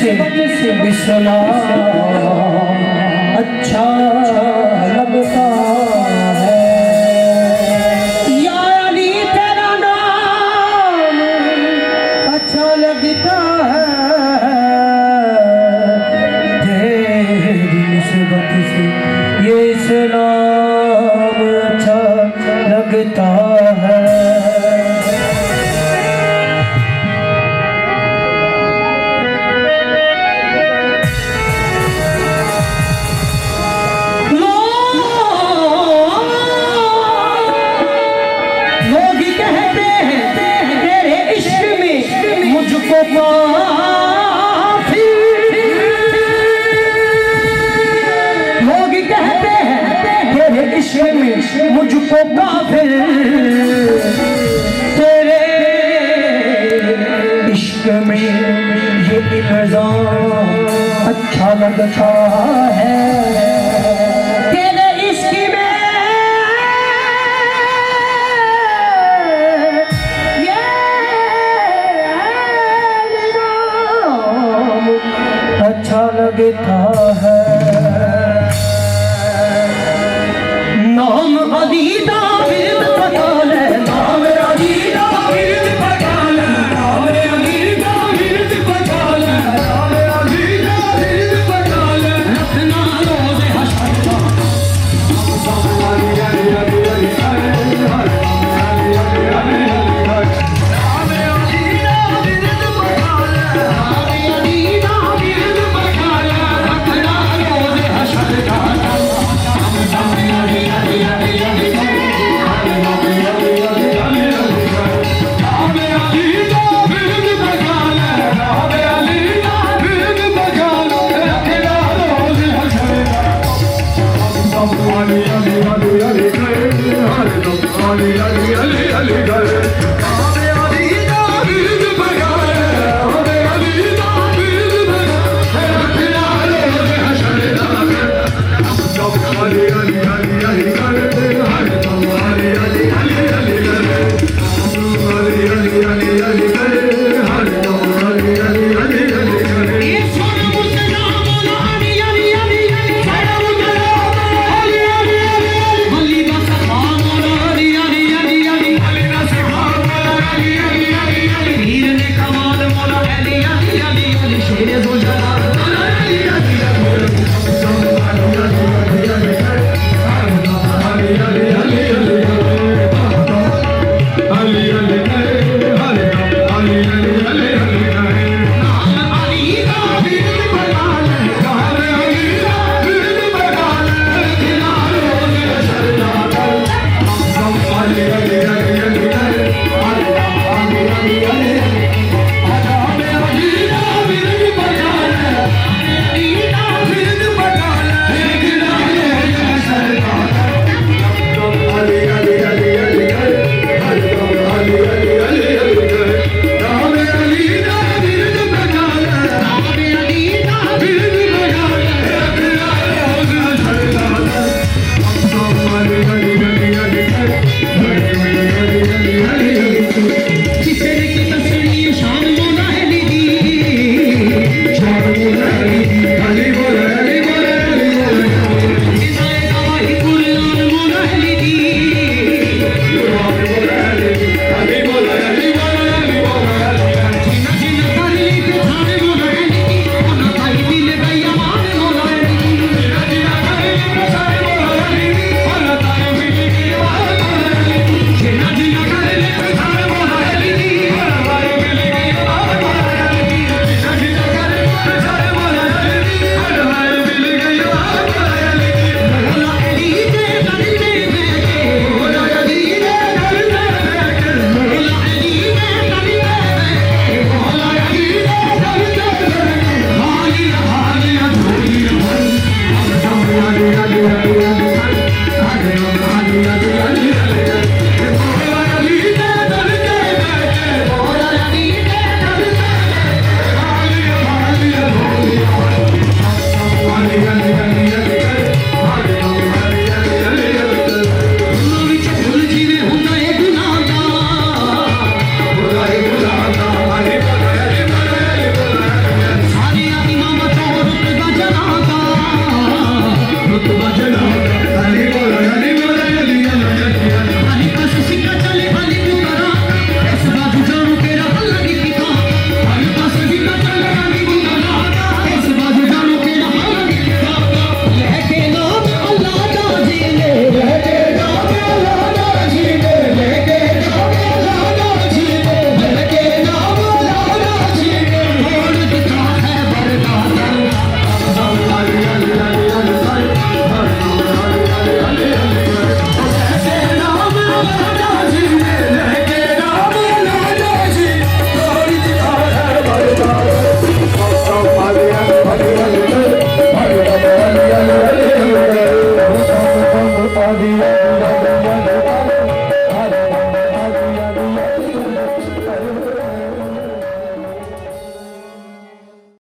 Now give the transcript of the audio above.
से इस्लाम अच्छा लगता है। या अली तेरा नाम अच्छा लगता है, तेरी निस्बत से ये इस्लाम अच्छा लगता है। लोग कहते हैं तेरे इश्क में मुझको काफिर, तेरे इश्क में ये इल्जाम अच्छा लगता है। तेरे इश्क में ये इल्जाम अच्छा लगता है। नाम अली दा विरद पका ले, नाम अली दा विरद पका ले, नाम अली दा विरद पका ले, नाम अली दा विरद पका ले, रखना रोज़े हश्र का। अली अली अली अली अली अली अली नाम अली दा विरद पका ले, नाम अली दा विरद पका ले, रखना रोज़े हश्र का। Ali Ali Ali Ali Ali Ali Ali Ali Ali Ali